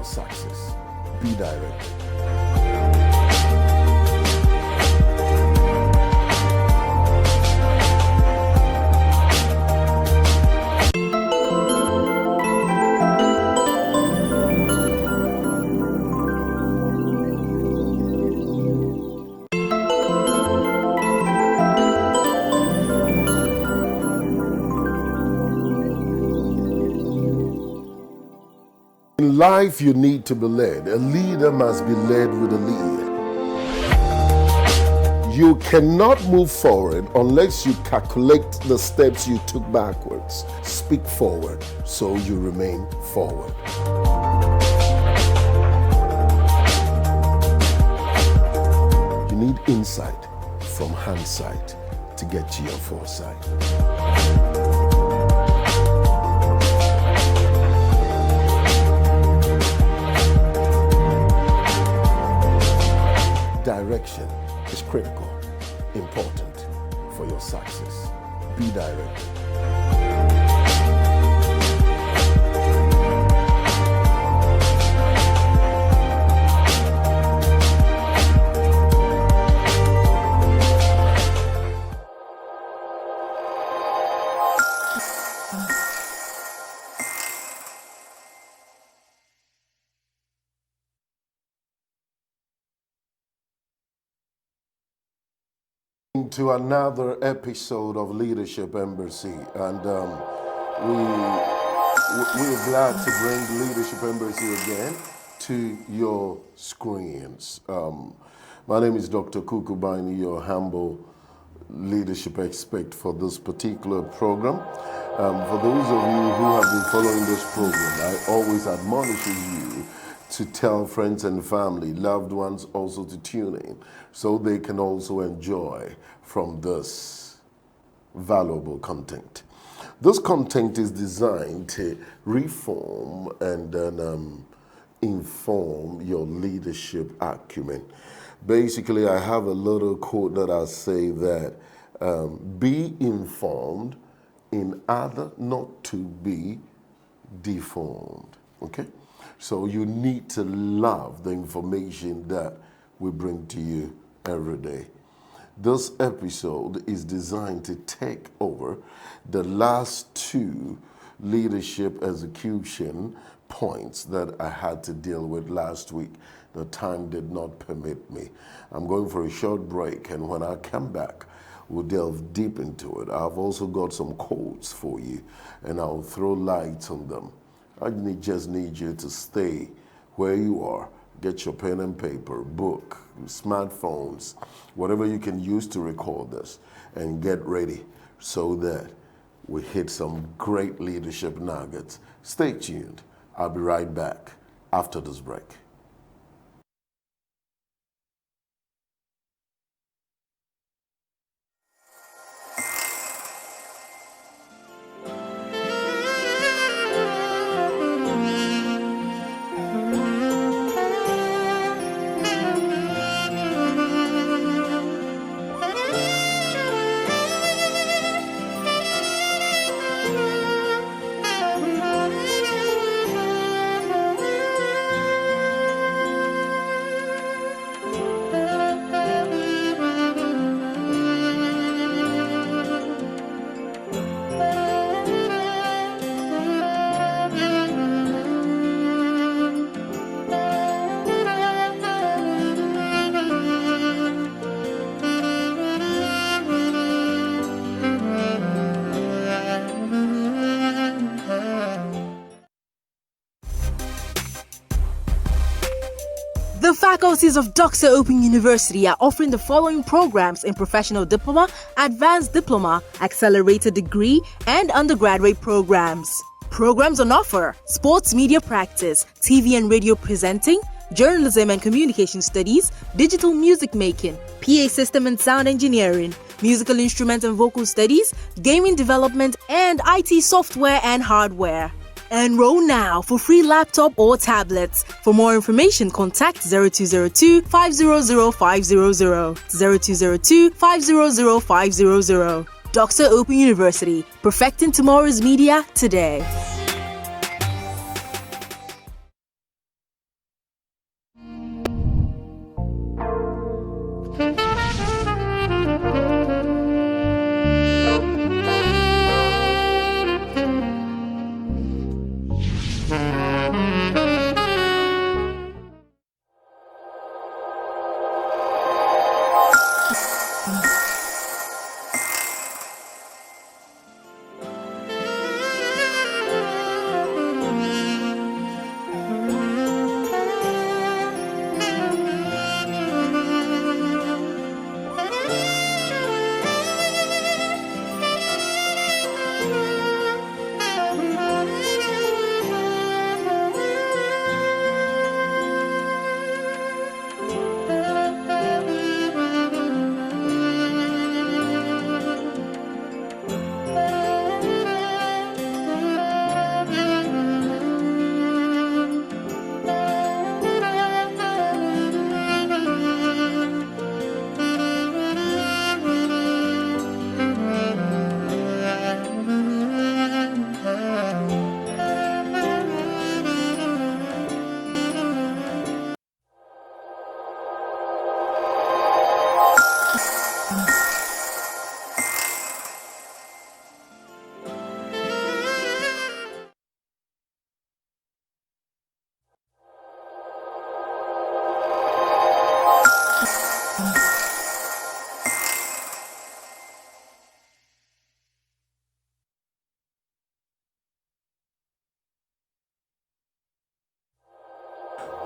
success. Be directed. In life, you need to be led. A leader must be led with a lead. You cannot move forward unless you calculate the steps you took backwards. Speak forward so you remain forward. You need insight from hindsight to get to your foresight. Direction is critical, important for your success. Be directed. To another episode of Leadership Embassy, and we're glad to bring Leadership Embassy again to your screens. My name is Dr. Kukubaini, your humble leadership expert for this particular program. For those of you who have been following this program, I always admonish you to tell friends and family, loved ones also to tune in so they can also enjoy from this valuable content. This content is designed to reform and then inform your leadership acumen. Basically, I have a little quote that I say that be informed in order not to be deformed. Okay? So you need to love the information that we bring to you every day. This episode is designed to take over the last two leadership execution points that I had to deal with last week. The time did not permit me. I'm going for a short break, and when I come back, we'll delve deep into it. I've also got some quotes for you, and I'll throw light on them. I just need you to stay where you are. Get your pen and paper, book, smartphones, whatever you can use to record this, and get ready so that we hit some great leadership nuggets. Stay tuned. I'll be right back after this break. The faculties of Dr. Open University are offering the following programs in Professional Diploma, Advanced Diploma, Accelerated Degree, and Undergraduate programs. Programs on offer: Sports Media Practice, TV and Radio Presenting, Journalism and Communication Studies, Digital Music Making, PA System and Sound Engineering, Musical Instrument and Vocal Studies, Gaming Development, and IT Software and Hardware. Enroll now for free laptop or tablets. For more information, contact 0202 500 500, 0202 500 500. Dr. Open University, perfecting tomorrow's media today.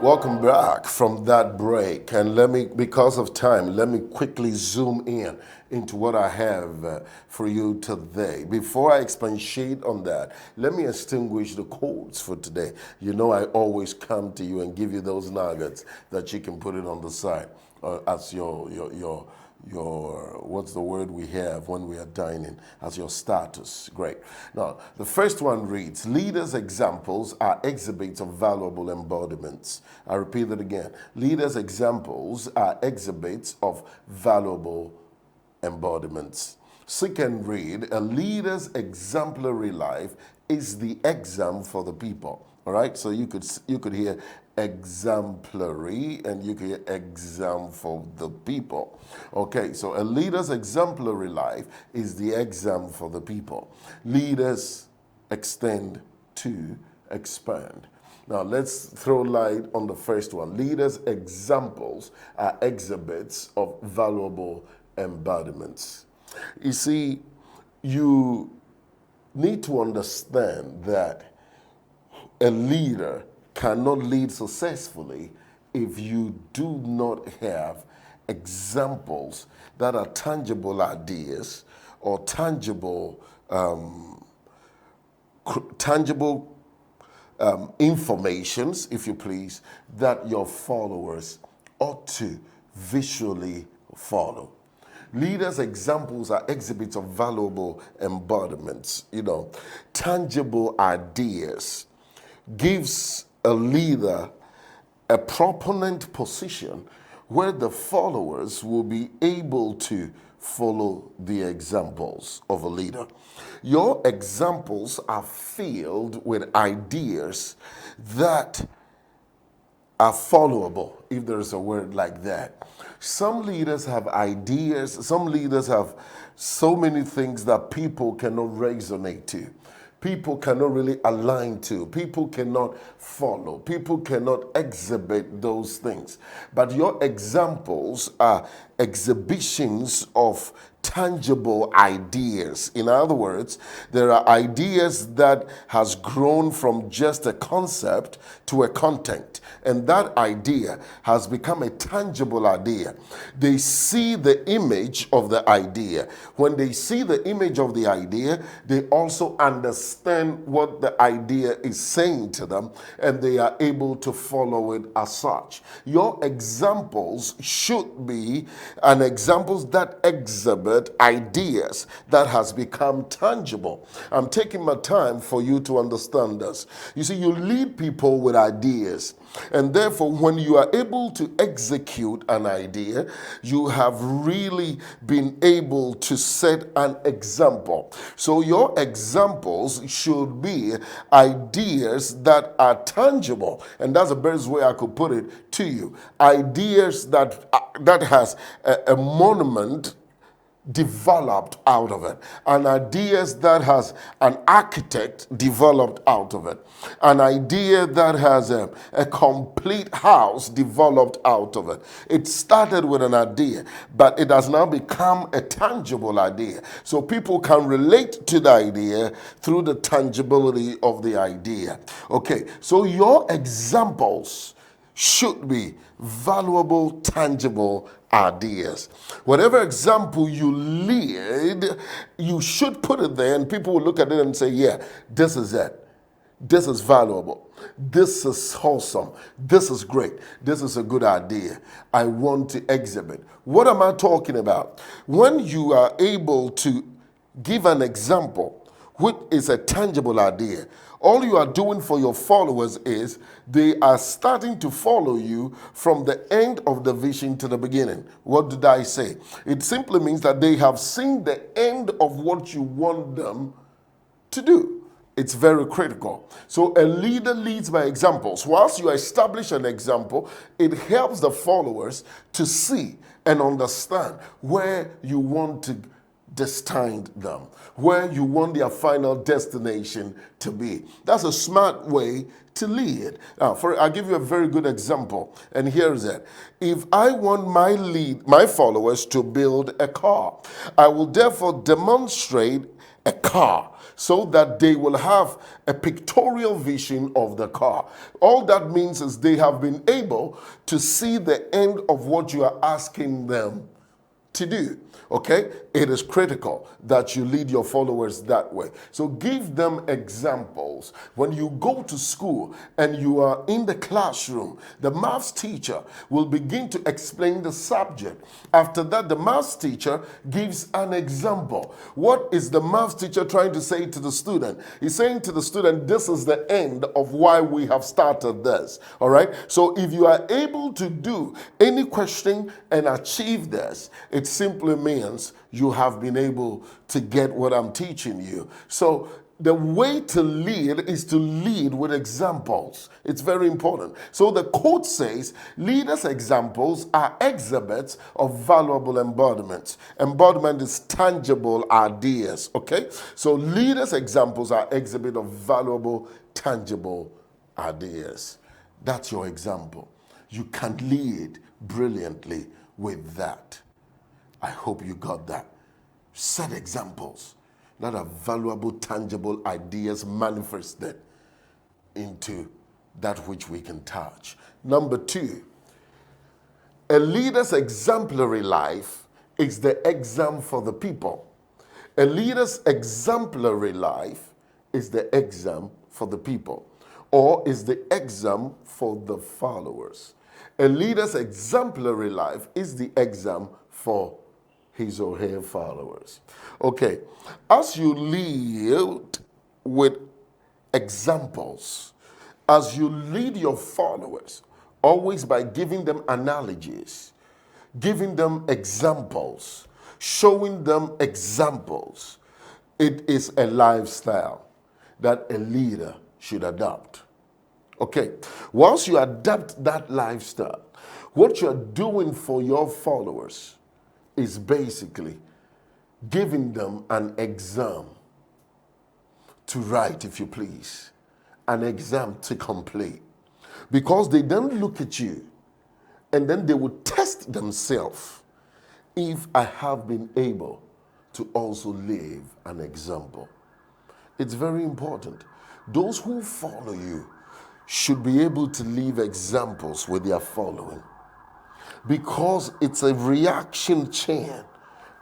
Welcome back from that break. And because of time, let me quickly zoom in into what I have for you today. Before I expatiate on that, let me extinguish the codes for today. You know, I always come to you and give you those nuggets that you can put it on the side as your what's the word we have when we are dining, as your status. Great. Now, the first one reads, leaders' examples are exhibits of valuable embodiments. I repeat it again. Leaders' examples are exhibits of valuable embodiments. Second read, a leader's exemplary life is the exam for the people. All right, so you could hear exemplary and you could hear exam for the people. Okay, so a leader's exemplary life is the exam for the people. Leaders extend to expand. Now let's throw light on the first one. Leaders' examples are exhibits of valuable embodiments. You see, you need to understand that a leader cannot lead successfully if you do not have examples that are tangible ideas or tangible informations, if you please, that your followers ought to visually follow. Leaders' examples are exhibits of valuable embodiments, tangible ideas. Gives a leader a proponent position where the followers will be able to follow the examples of a leader. Your examples are filled with ideas that are followable, if there's a word like that. Some leaders have ideas, some leaders have so many things that people cannot resonate to. People cannot really align to. People cannot follow. People cannot exhibit those things. But your examples are exhibitions of tangible ideas. In other words, there are ideas that has grown from just a concept to a content. And that idea has become a tangible idea. They see the image of the idea. When they see the image of the idea, they also understand what the idea is saying to them, and they are able to follow it as such. Your examples should be examples that exhibit ideas that has become tangible. I'm taking my time for you to understand this. You see, you lead people with ideas. And therefore, when you are able to execute an idea, you have really been able to set an example. So your examples should be ideas that are tangible. And that's the best way I could put it to you. Ideas that has a monument developed out of it, an ideas that has an architect developed out of it, an idea that has a complete house developed out of it. It started with an idea, but it has now become a tangible idea. So people can relate to the idea through the tangibility of the idea. Okay, so your examples should be valuable, tangible ideas. Whatever example you lead, you should put it there, and people will look at it and say, yeah, this is it. This is valuable. This is wholesome. This is great. This is a good idea. I want to exhibit. What am I talking about? When you are able to give an example, which is a tangible idea, all you are doing for your followers is they are starting to follow you from the end of the vision to the beginning. What did I say? It simply means that they have seen the end of what you want them to do. It's very critical. So a leader leads by examples. Whilst you establish an example, it helps the followers to see and understand where you want to destined them, where you want their final destination to be. That's a smart way to lead. Now, I'll give you a very good example, and here's it. If I want my followers to build a car, I will therefore demonstrate a car so that they will have a pictorial vision of the car. All that means is they have been able to see the end of what you are asking them to do. Okay? It is critical that you lead your followers that way. So give them examples. When you go to school and you are in the classroom, the maths teacher will begin to explain the subject. After that, the maths teacher gives an example. What is the maths teacher trying to say to the student? He's saying to the student, this is the end of why we have started this. All right? So if you are able to do any question and achieve this, it simply means you have been able to get what I'm teaching you. So the way to lead is to lead with examples. It's very important. So the quote says, leaders' examples are exhibits of valuable embodiments. Embodiment is tangible ideas, okay? So leaders' examples are exhibit of valuable, tangible ideas. That's your example. You can lead brilliantly with that. I hope you got that. Set examples that are valuable, tangible ideas manifested into that which we can touch. Number 2, a leader's exemplary life is the exam for the people. A leader's exemplary life is the exam for the people, or is the exam for the followers. A leader's exemplary life is the exam for his or her followers. Okay, as you lead with examples, as you lead your followers, always by giving them analogies, giving them examples, showing them examples, it is a lifestyle that a leader should adopt. Okay, once you adapt that lifestyle, what you're doing for your followers is basically giving them an exam to write, if you please, an exam to complete. Because they then look at you and then they will test themselves if I have been able to also live an example. It's very important. Those who follow you should be able to leave examples with their following. Because it's a reaction chain.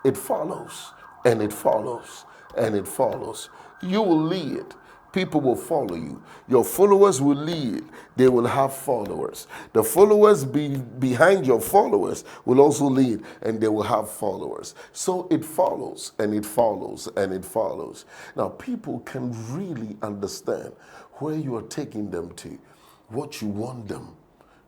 It follows, and it follows, and it follows. You will lead. People will follow you. Your followers will lead. They will have followers. The followers behind your followers will also lead, and they will have followers. So it follows, and it follows, and it follows. Now, people can really understand where you are taking them to, what you want them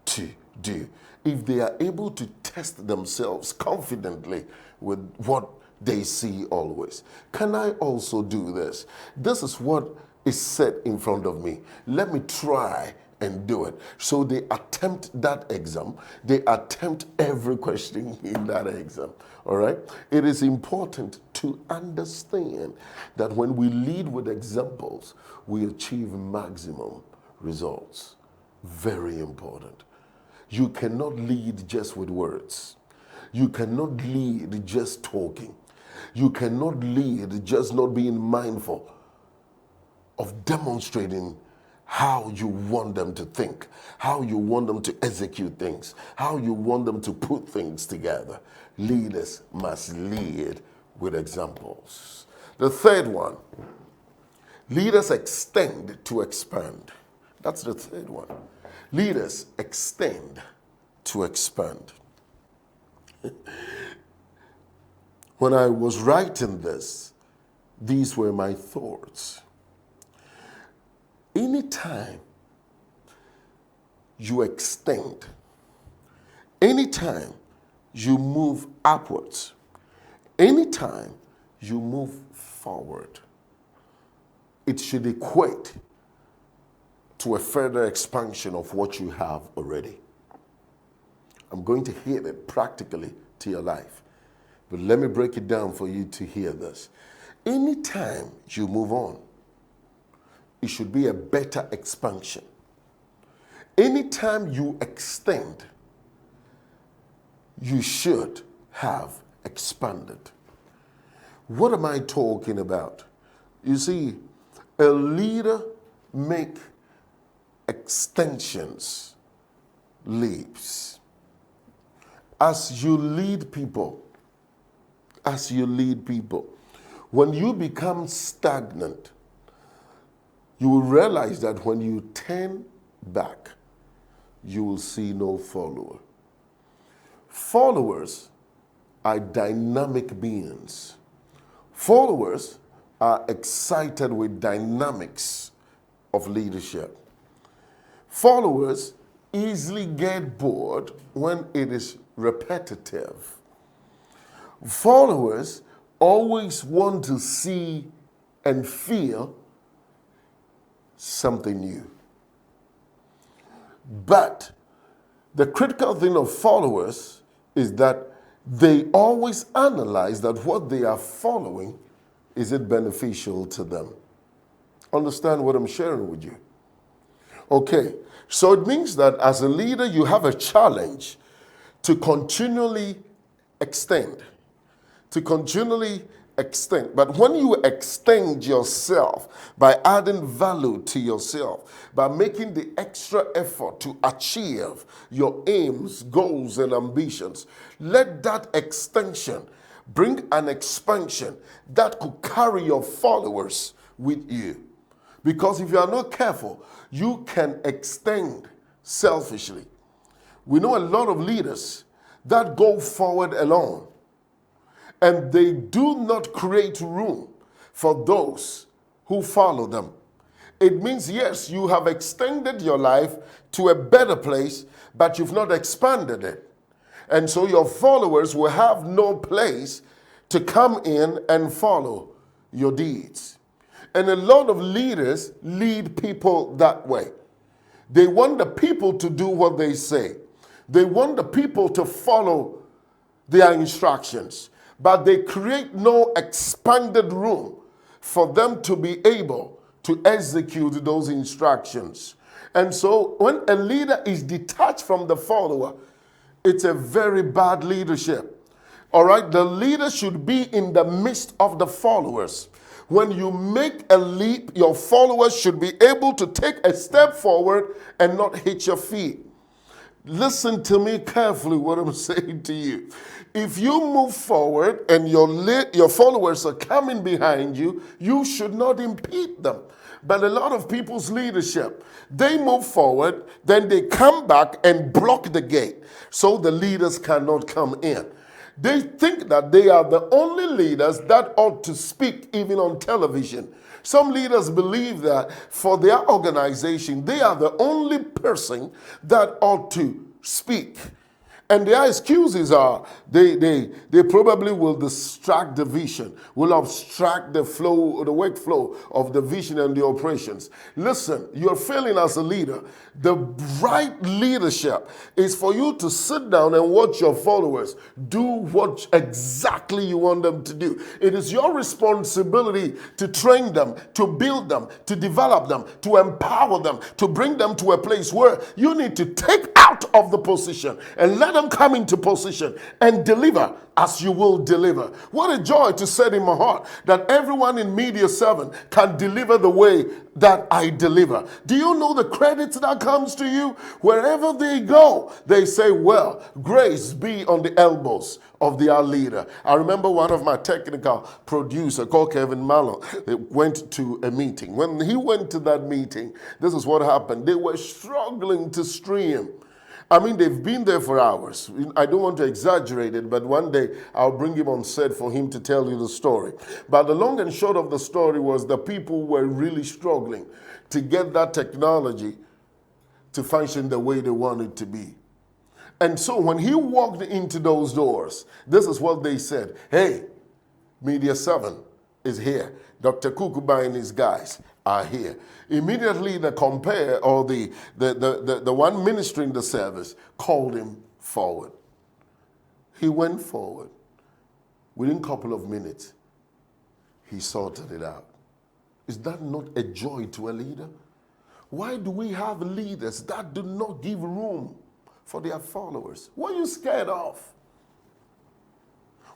to do, if they are able to test themselves confidently with what they see always. Can I also do this? This is what is set in front of me. Let me try and do it. So they attempt that exam. They attempt every question in that exam. All right? It is important to understand that when we lead with examples, we achieve maximum results. Very important. You cannot lead just with words. You cannot lead just talking. You cannot lead just not being mindful of demonstrating how you want them to think, how you want them to execute things, how you want them to put things together. Leaders must lead with examples. The third one, leaders extend to expand. That's the third one. Leaders extend to expand. When I was writing this, these were my thoughts. Anytime you extend, anytime you move upwards, anytime you move forward, it should equate to a further expansion of what you have already. I'm going to hit it practically to your life. But let me break it down for you to hear this. Anytime you move on, it should be a better expansion. Anytime you extend, you should have expanded. What am I talking about? You see, a leader make extensions, leaps. As you lead people, when you become stagnant, you will realize that when you turn back, you will see no follower. Followers are dynamic beings. Followers are excited with dynamics of leadership. Followers easily get bored when it is repetitive. Followers always want to see and feel something new. But the critical thing of followers is that they always analyze that what they are following, is it beneficial to them? Understand what I'm sharing with you? Okay, so it means that as a leader, you have a challenge to continually extend. But when you extend yourself by adding value to yourself, by making the extra effort to achieve your aims, goals, and ambitions, let that extension bring an expansion that could carry your followers with you. Because if you are not careful, you can extend selfishly. We know a lot of leaders that go forward alone, and they do not create room for those who follow them. It means, yes, you have extended your life to a better place, but you've not expanded it. And so your followers will have no place to come in and follow your deeds. And a lot of leaders lead people that way. They want the people to do what they say. They want the people to follow their instructions, but they create no expanded room for them to be able to execute those instructions. And so when a leader is detached from the follower, it's a very bad leadership. All right, the leader should be in the midst of the followers. When you make a leap, your followers should be able to take a step forward and not hit your feet. Listen to me carefully what I'm saying to you. If you move forward and your followers are coming behind you, you should not impede them. But a lot of people's leadership, they move forward, then they come back and block the gate so the leaders cannot come in. They think that they are the only leaders that ought to speak even on television. Some leaders believe that for their organization, they are the only person that ought to speak. And their excuses are they probably will distract the vision, will obstruct the flow, the workflow of the vision and the operations. Listen, you're failing as a leader. The right leadership is for you to sit down and watch your followers do what exactly you want them to do. It is your responsibility to train them, to build them, to develop them, to empower them, to bring them to a place where you need to take out of the position and let them come into position and deliver as you will deliver. What a joy to say in my heart that everyone in Media 7 can deliver the way that I deliver. Do you know the credit that comes to you? Wherever they go, they say, well, grace be on the elbows of their leader. I remember one of my technical producer called Kevin Mallow went to a meeting. When he went to that meeting, this is what happened. They were struggling to stream. I mean, they've been there for hours. I don't want to exaggerate it, but one day I'll bring him on set for him to tell you the story. But the long and short of the story was the people were really struggling to get that technology to function the way they wanted it to be. And so when he walked into those doors, this is what they said. Hey, Media 7 is here. Dr. Kukuba and his guys are here. Immediately the compare or the one ministering the service called him forward. He went forward. Within a couple of minutes, he sorted it out. Is that not a joy to a leader? Why do we have leaders that do not give room for their followers? What are you scared of?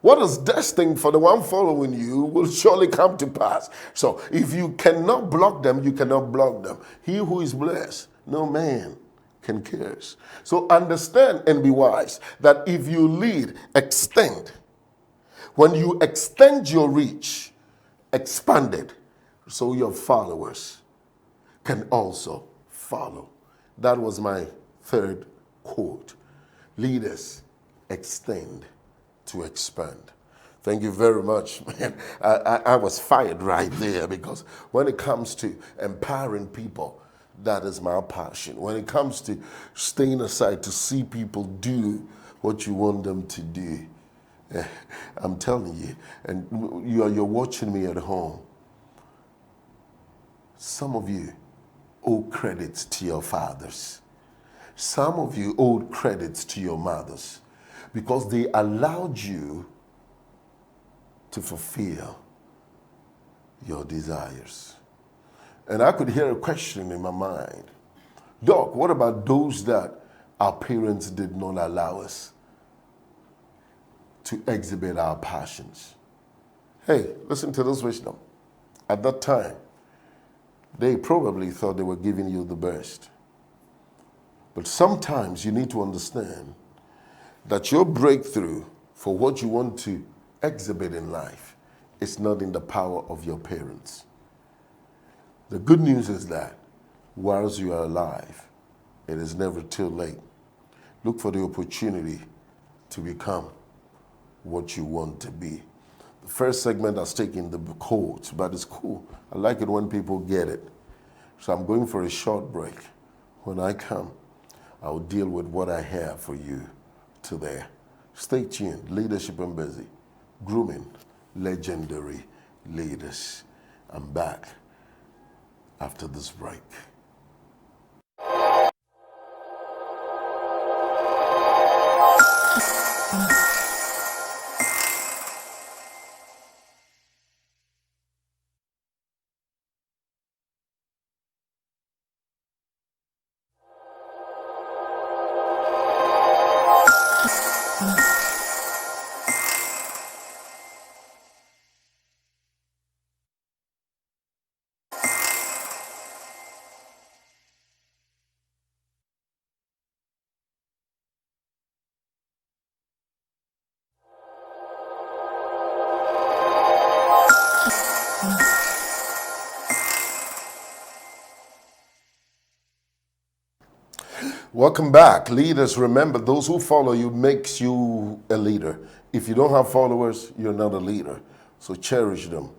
What is destined for the one following you will surely come to pass. So if you cannot block them, you cannot block them. He who is blessed, no man can curse. So understand and be wise that if you lead, extend. When you extend your reach, expand it, so your followers can also follow. That was my third quote. Leaders extend to expand. Thank you very much, man. I was fired right there, because when it comes to empowering people, that is my passion. When it comes to staying aside to see people do what you want them to do, I'm telling you, and you're watching me at home, some of you owe credit to your fathers. Some of you owe credit to your mothers, because they allowed you to fulfill your desires. And I could hear a question in my mind. Doc, what about those that our parents did not allow us to exhibit our passions? Hey, listen to this wisdom. At that time, they probably thought they were giving you the best. But sometimes you need to understand that your breakthrough for what you want to exhibit in life is not in the power of your parents. The good news is that whilst you are alive, it is never too late. Look for the opportunity to become what you want to be. The first segment has taken the quotes, but it's cool. I like it when people get it. So I'm going for a short break. When I come, I'll deal with what I have for you today. Stay tuned. Leadership Embassy, grooming legendary leaders. I'm back after this break. Welcome back. Leaders, remember, those who follow you makes you a leader. If you don't have followers, you're not a leader. So cherish them,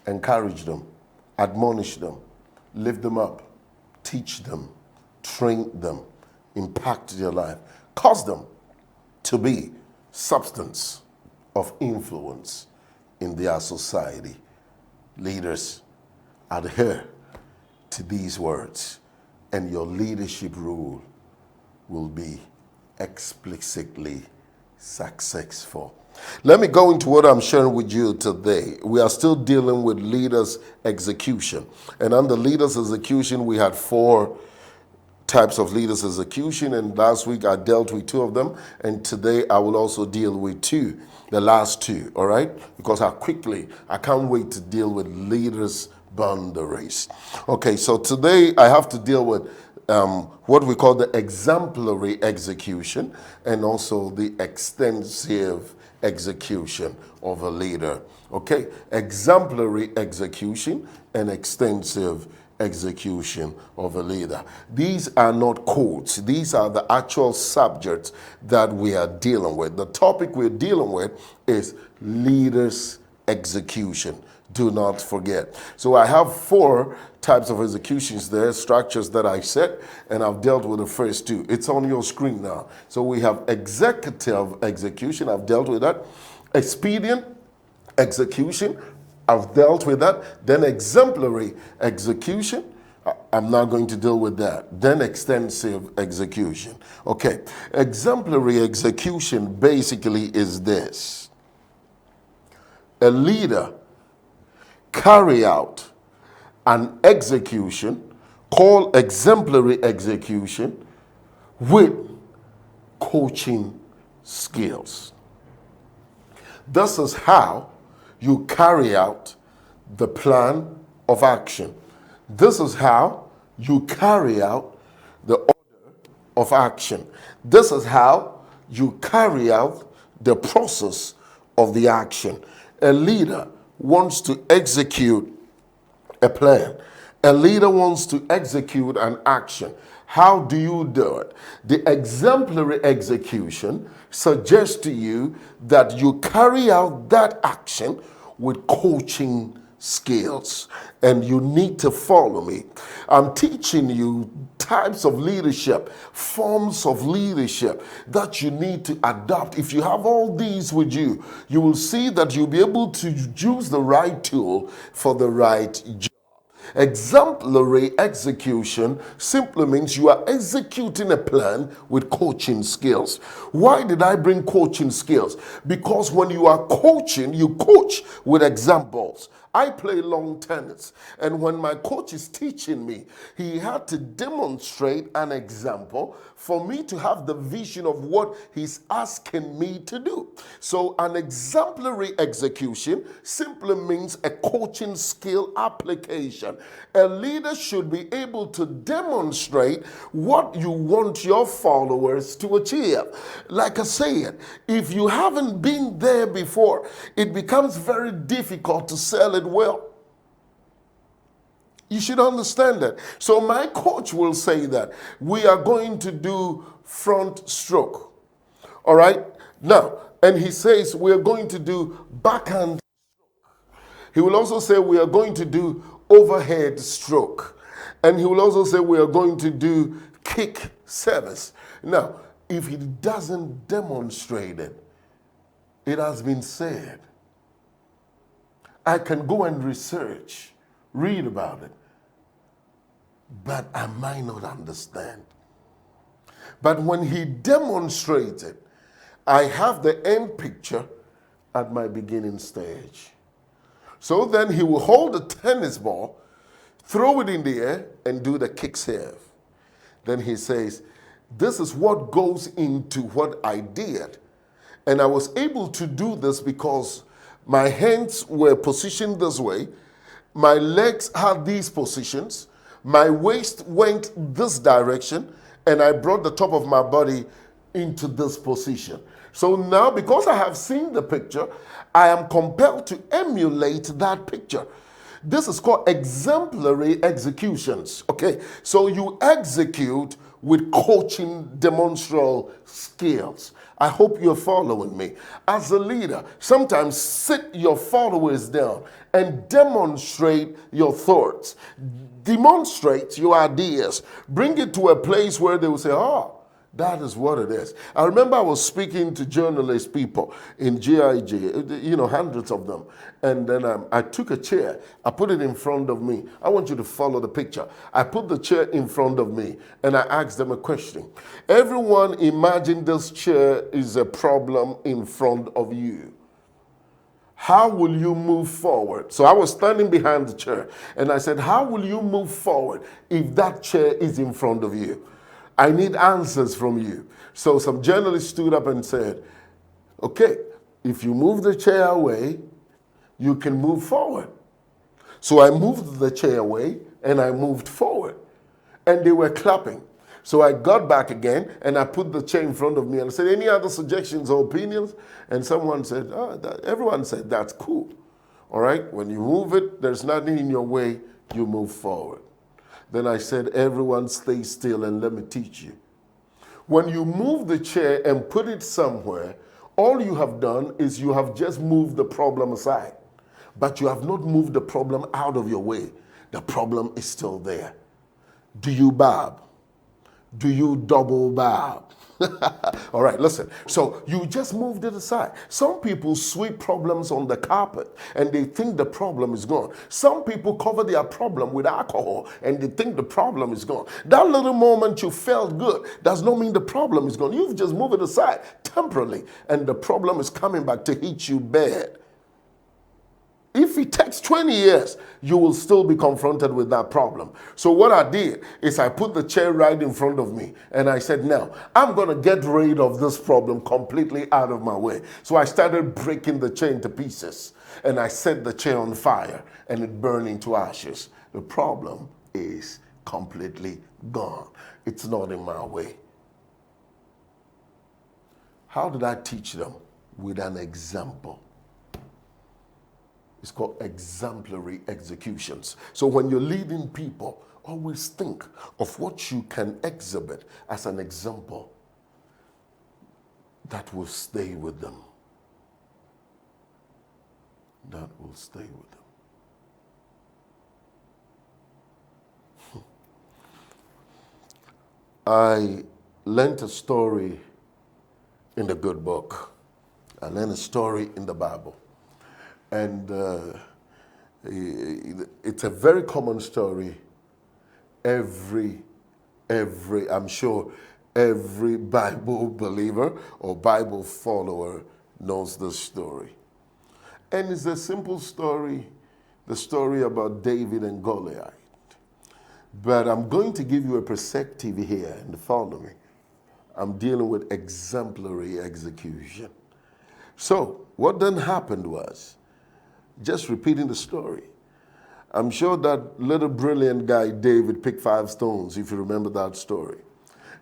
encourage them, admonish them, lift them up, teach them, train them, impact their life, cause them to be substance of influence in their society. Leaders, adhere to these words, and your leadership role will be explicitly successful. Let me go into what I'm sharing with you today. We are still dealing with leaders' execution. And under leaders' execution, we had 4 types of leaders' execution. And last week, I dealt with 2 of them. And today, I will also deal with 2, the last 2, all right? Because I can't wait to deal with leaders' boundaries. Okay, so today, I have to deal with what we call the exemplary execution and also the extensive execution of a leader. Okay, exemplary execution and extensive execution of a leader. These are not quotes. These are the actual subjects that we are dealing with. The topic we're dealing with is leaders' execution. Do not forget. So I have 4 types of executions there, structures that I said, and I've dealt with the first 2. It's on your screen now. So we have executive execution. I've dealt with that. Expedient execution. I've dealt with that. Then exemplary execution. I'm not going to deal with that. Then extensive execution. Okay. Exemplary execution basically is this. A leader carry out an execution called exemplary execution with coaching skills. This is how you carry out the plan of action. This is how you carry out the order of action. This is how you carry out the process of the action. A leader wants to execute a plan. A leader wants to execute an action. How do you do it? The exemplary execution suggests to you that you carry out that action with coaching skills, and you need to follow me. I'm teaching you types of leadership, forms of leadership that you need to adopt. If you have all these with you, you will see that you'll be able to use the right tool for the right job. Exemplary execution simply means you are executing a plan with coaching skills. Why did I bring coaching skills? Because when you are coaching, you coach with examples. I play long tennis, and when my coach is teaching me, he had to demonstrate an example for me to have the vision of what he's asking me to do. So an exemplary execution simply means a coaching skill application. A leader should be able to demonstrate what you want your followers to achieve. Like I said, if you haven't been there before, it becomes very difficult to sell it well. You should understand that. So my coach will say that we are going to do front stroke. All right? Now, and he says we are going to do backhand stroke. He will also say we are going to do overhead stroke. And he will also say we are going to do kick service. Now, if he doesn't demonstrate it, it has been said, I can go and research, read about it, but I might not understand. But when he demonstrates it, I have the end picture at my beginning stage. So then he will hold the tennis ball, throw it in the air, and do the kick serve. Then he says, this is what goes into what I did. And I was able to do this because my hands were positioned this way, my legs had these positions, my waist went this direction, and I brought the top of my body into this position. So now, because I have seen the picture, I am compelled to emulate that picture. This is called exemplary executions. Okay, so you execute with coaching demonstrable skills. I hope you're following me. As a leader, sometimes sit your followers down and demonstrate your thoughts. Demonstrate your ideas. Bring it to a place where they will say, oh, that is what it is. I remember I was speaking to journalist people in GIG, hundreds of them. And then I took a chair. I put it in front of me. I want you to follow the picture. I put the chair in front of me and I asked them a question. Everyone imagine this chair is a problem in front of you. How will you move forward? So I was standing behind the chair and I said, how will you move forward if that chair is in front of you? I need answers from you. So some journalists stood up and said, okay, if you move the chair away, you can move forward. So I moved the chair away and I moved forward. And they were clapping. So I got back again and I put the chair in front of me and I said, any other suggestions or opinions? And someone said, everyone said, that's cool. All right, when you move it, there's nothing in your way, you move forward. Then I said, everyone stay still and let me teach you. When you move the chair and put it somewhere, all you have done is you have just moved the problem aside. But you have not moved the problem out of your way. The problem is still there. Do you bob? Do you double bob? All right, listen. So you just moved it aside. Some people sweep problems on the carpet and they think the problem is gone. Some people cover their problem with alcohol and they think the problem is gone. That little moment you felt good does not mean the problem is gone. You've just moved it aside temporarily and the problem is coming back to hit you bad. If it takes 20 years, you will still be confronted with that problem. So what I did is I put the chair right in front of me and I said, now, I'm going to get rid of this problem completely out of my way. So I started breaking the chair into pieces and I set the chair on fire and it burned into ashes. The problem is completely gone. It's not in my way. How did I teach them? With an example. It's called exemplary executions. So when you're leading people, always think of what you can exhibit as an example that will stay with them. That will stay with them. I learned a story in the good book. I learned a story in the Bible. And it's a very common story. I'm sure every Bible believer or Bible follower knows this story. And it's a simple story, the story about David and Goliath. But I'm going to give you a perspective here and follow me. I'm dealing with exemplary execution. So what then happened was, just repeating the story, I'm sure that little brilliant guy David picked 5 stones, if you remember that story.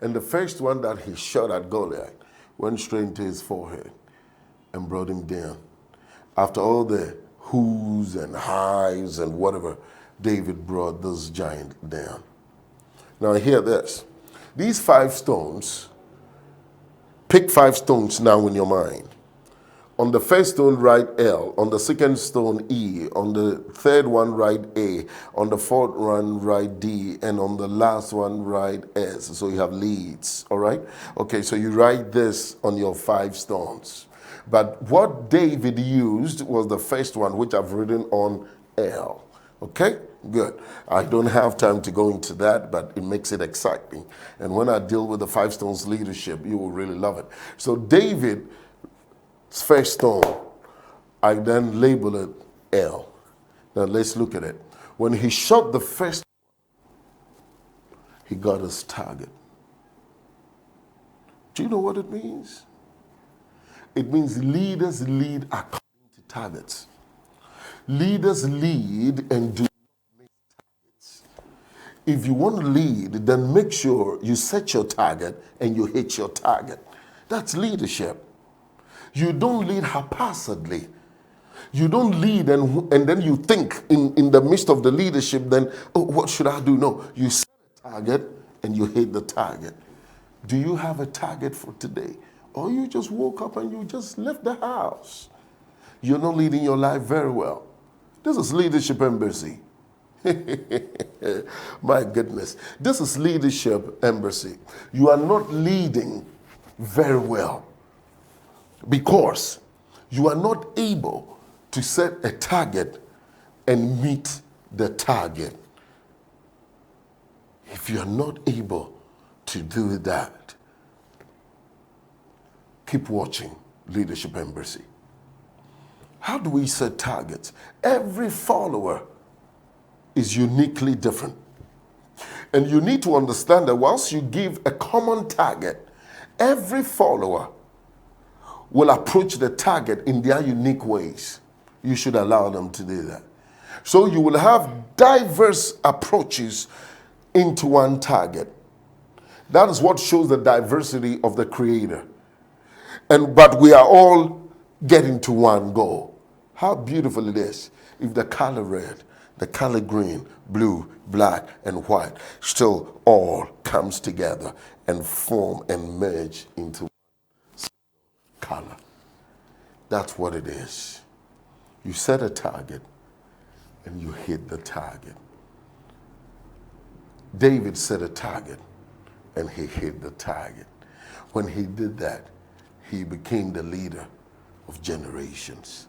And the first one that he shot at Goliath went straight into his forehead and brought him down. After all the whoos and highs and whatever, David brought this giant down. Now hear this. These 5 stones, pick 5 stones now in your mind. On the first stone, write L. On the second stone, E. On the third one, write A. On the fourth one, write D. And on the last one, write S. So you have leads, all right? Okay, so you write this on your 5 stones. But what David used was the first one, which I've written on L. Okay, good. I don't have time to go into that, but it makes it exciting. And when I deal with the 5 stones leadership, you will really love it. So David, first stone, I then label it L. Now let's look at it. When he shot the first, he got his target. Do you know what it means? It means leaders lead according to targets. Leaders lead and do not miss targets. If you want to lead, then make sure you set your target and you hit your target. That's leadership. You don't lead haphazardly. You don't lead and then you think in the midst of the leadership, then, oh, what should I do? No, you set a target and you hit the target. Do you have a target for today? Or you just woke up and you just left the house? You're not leading your life very well. This is Leadership Embassy. My goodness. This is Leadership Embassy. You are not leading very well, because you are not able to set a target and meet the target. If you are not able to do that, keep watching Leadership Embassy. How do we set targets? Every follower is uniquely different. And you need to understand that whilst you give a common target, every follower will approach the target in their unique ways. You should allow them to do that. So you will have diverse approaches into one target. That is what shows the diversity of the Creator. But we are all getting to one goal. How beautiful it is if the color red, the color green, blue, black, and white still all comes together and form and merge into color. That's what it is. You set a target and you hit the target. David set a target and he hit the target. When he did that, he became the leader of generations.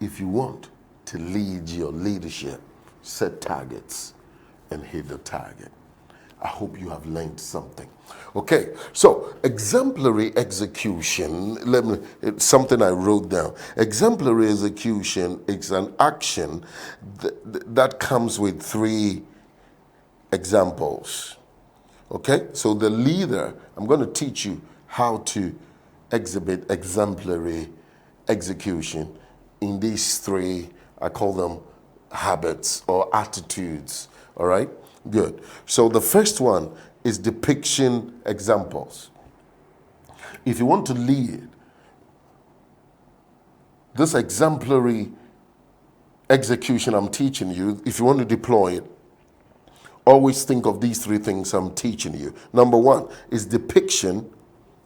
If you want to lead your leadership, set targets and hit the target. I hope you have learned something. Okay, so exemplary execution, it's something I wrote down. Exemplary execution is an action that comes with three examples. Okay, so the leader, I'm going to teach you how to exhibit exemplary execution in these three, I call them habits or attitudes. All right, good. So the first one is depiction examples. If you want to lead this exemplary execution I'm teaching you, if you want to deploy it, always think of these three things I'm teaching you. Number one is depiction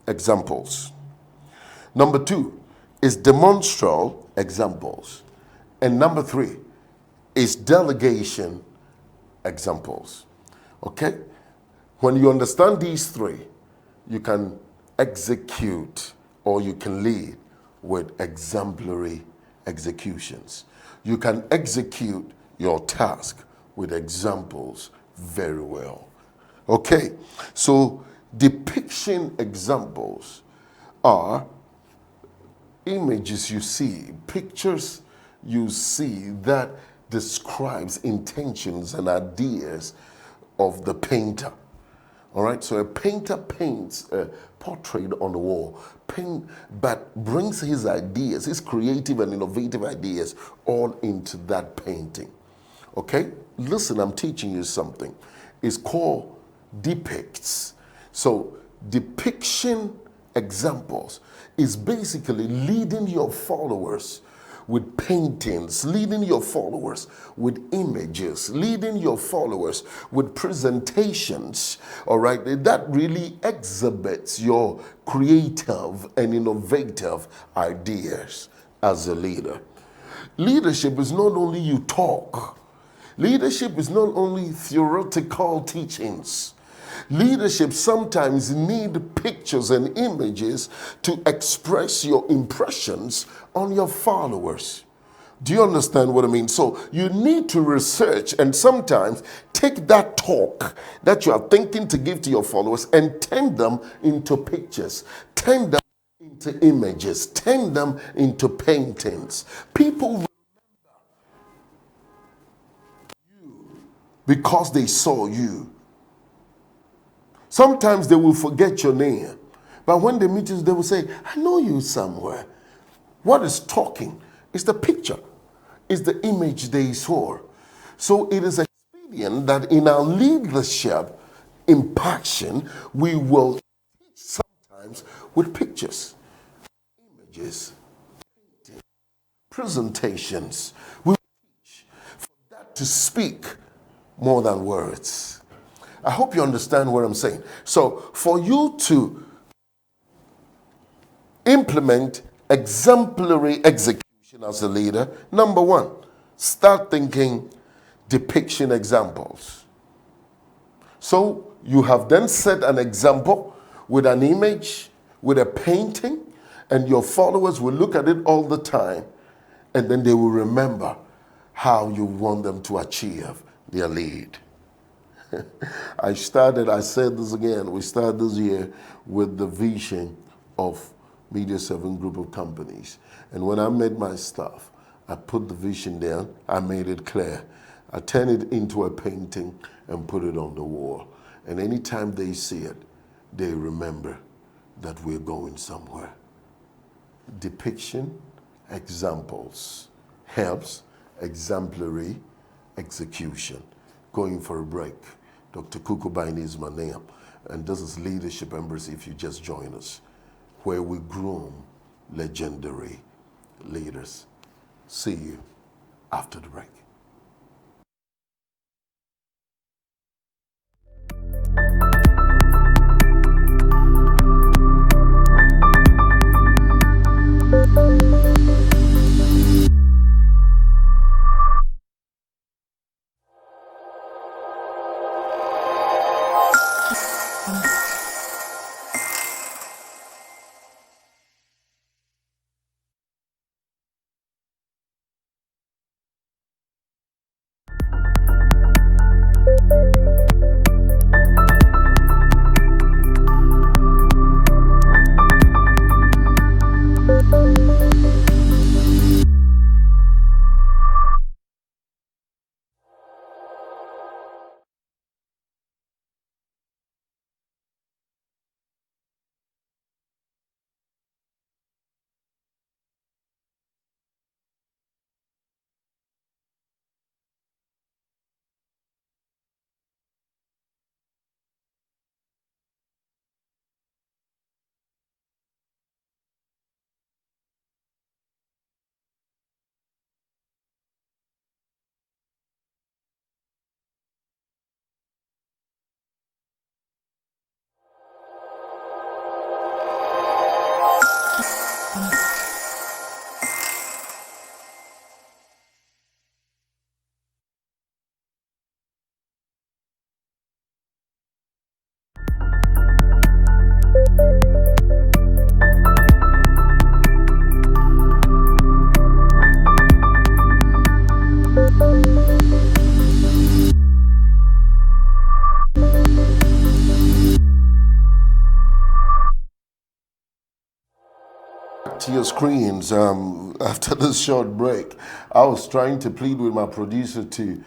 examples. Number two is demonstral examples. And number three is delegation examples. Okay? When you understand these three, you can execute or you can lead with exemplary executions. You can execute your task with examples very well. Okay, so depiction examples are images you see, pictures you see that describes intentions and ideas of the painter. All right, so a painter paints a portrait on the wall, but brings his ideas, his creative and innovative ideas, all into that painting. Okay, listen, I'm teaching you something. It's called depicts. So, depiction examples is basically leading your followers with paintings, leading your followers with images, leading your followers with presentations, all right, that really exhibits your creative and innovative ideas as a leader. Leadership is not only you talk. Leadership is not only theoretical teachings. Leadership sometimes need pictures and images to express your impressions on your followers. Do you understand what I mean? So you need to research and sometimes take that talk that you are thinking to give to your followers and turn them into pictures, turn them into images, turn them into paintings. People because they saw you. Sometimes they will forget your name, but when they meet you, they will say, I know you somewhere. What is talking is the picture, is the image they saw. So it is expedient that in our leadership impaction, we will teach sometimes with pictures, images, presentations. We will teach for that to speak more than words. I hope you understand what I'm saying. So, for you to implement exemplary execution as a leader, number one, start thinking depiction examples. So, you have then set an example with an image, with a painting, and your followers will look at it all the time, and then they will remember how you want them to achieve their lead. I said this again, we started this year with the vision of Media 7 group of companies. And when I made my stuff, I put the vision down, I made it clear. I turned it into a painting and put it on the wall. And anytime they see it, they remember that we're going somewhere. Depiction, examples, helps, exemplary execution. Going for a break. Dr. Kukubaini is my name, and this is Leadership Embassy if you just join us, where we groom legendary leaders. See you after the break. to your screens after this short break. I was trying to plead with my producer to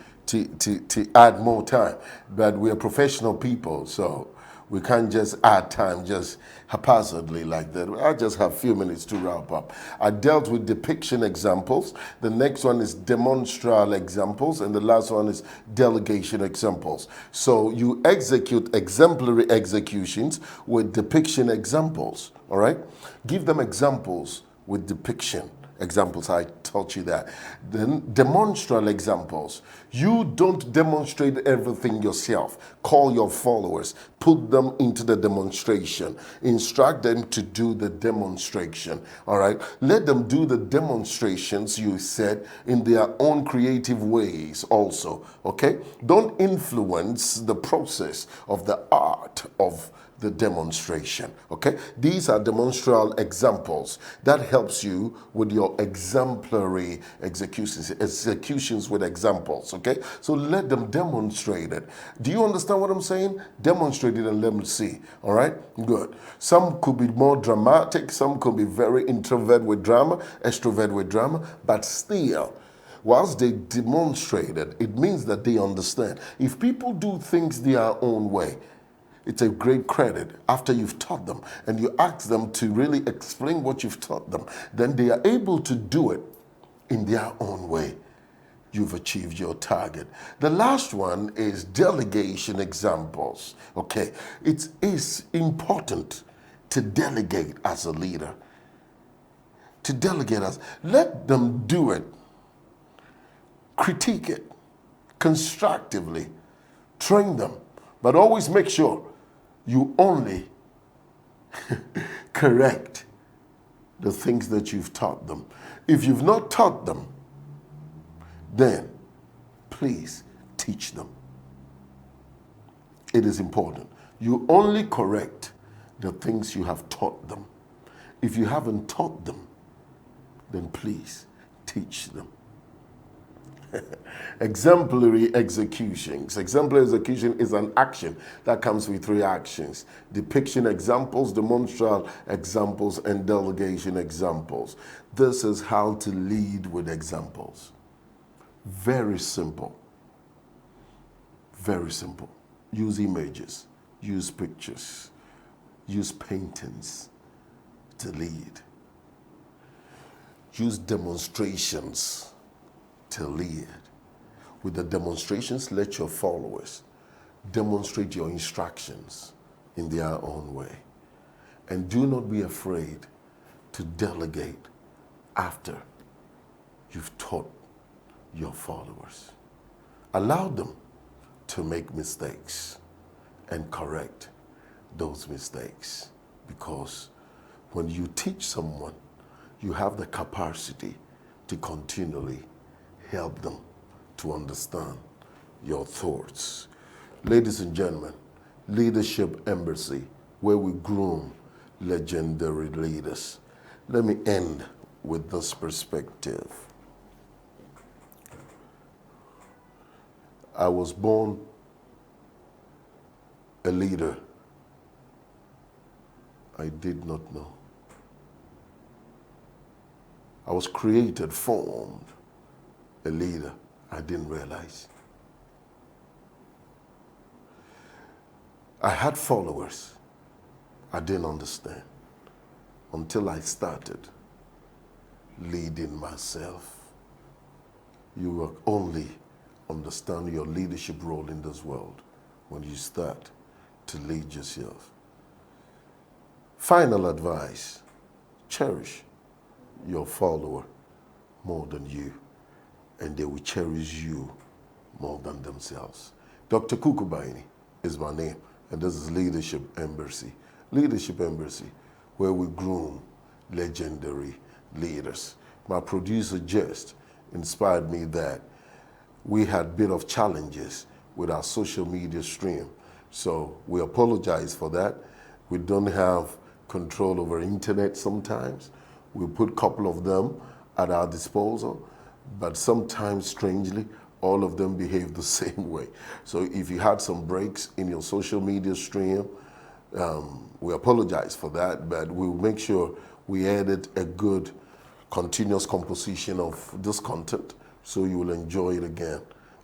add more time, but we are professional people, so we can't just add time just haphazardly like that. I just have a few minutes to wrap up. I dealt with depiction examples. The next one is demonstral examples, and the last one is delegation examples. So you execute exemplary executions with depiction examples, all right? Give them examples with depiction examples. I taught you that. Then demonstral examples. You don't demonstrate everything yourself. Call your followers, put them into the demonstration, instruct them to do the demonstration. All right, let them do the demonstrations you said in their own creative ways also. Okay, don't influence the process of the art of the demonstration. Okay, these are demonstral examples that helps you with your exemplary executions with examples. Okay, so let them demonstrate it. Do you understand what I'm saying? Demonstrate it and let me see. All right, good. Some could be more dramatic, some could be very introvert with drama, extrovert with drama, but still, whilst they demonstrate it, it means that they understand. If people do things their own way, it's a great credit after you've taught them and you ask them to really explain what you've taught them. Then they are able to do it in their own way. You've achieved your target. The last one is delegation examples. Okay, it is important to delegate as a leader. To delegate us, let them do it. Critique it constructively. Train them. But always make sure you only correct the things that you've taught them. If you've not taught them, then please teach them. It is important. You only correct the things you have taught them. If you haven't taught them, then please teach them. Exemplary executions. Exemplary execution is an action that comes with three actions: depiction examples, demonstral examples, and delegation examples. This is how to lead with examples. Very simple. Very simple. Use images, use pictures, use paintings to lead. Use demonstrations to lead. With the demonstrations, let your followers demonstrate your instructions in their own way. And do not be afraid to delegate after you've taught your followers. Allow them to make mistakes and correct those mistakes, because when you teach someone, you have the capacity to continually help them to understand your thoughts. Ladies and gentlemen, Leadership Embassy, where we groom legendary leaders. Let me end with this perspective. I was born a leader I did not know. I was created, formed a leader I didn't realize. I had followers I didn't understand until I started leading myself. You will only understand your leadership role in this world when you start to lead yourself. Final advice: cherish your follower more than you, and they will cherish you more than themselves. Dr. Kukubaini is my name, and this is Leadership Embassy. Leadership Embassy, where we groom legendary leaders. My producer just inspired me that we had a bit of challenges with our social media stream. So we apologize for that. We don't have control over internet sometimes. We put a couple of them at our disposal, but sometimes, strangely, all of them behave the same way. So if you had some breaks in your social media stream, we apologize for that, but we'll make sure we added a good continuous composition of this content, so you will enjoy it again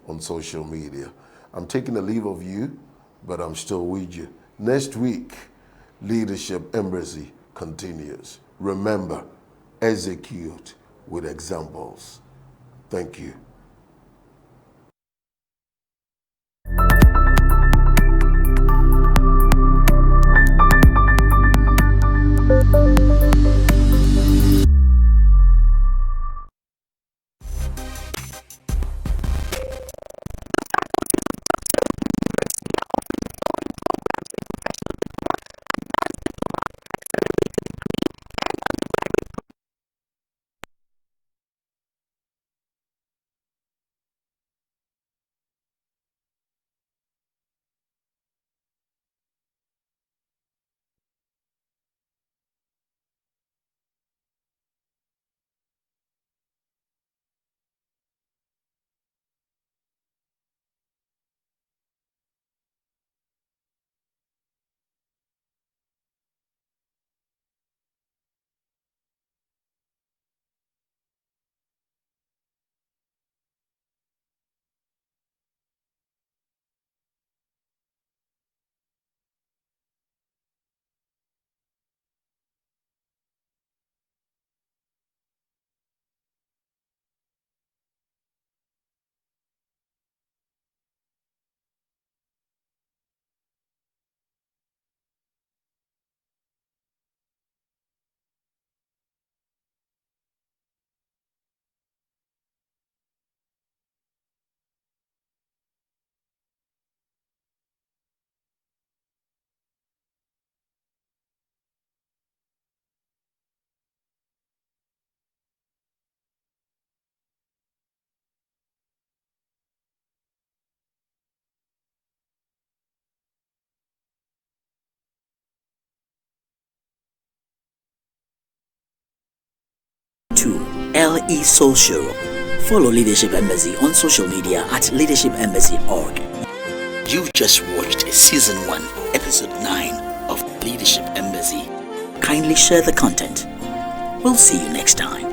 on social media. I'm taking a leave of you, but I'm still with you. Next week, Leadership Embassy continues. Remember, execute with examples. Thank you. S1-E Social. Follow Leadership Embassy on social media at leadershipembassy.org. You've just watched Season 1, Episode 9 of Leadership Embassy. Kindly share the content. We'll see you next time.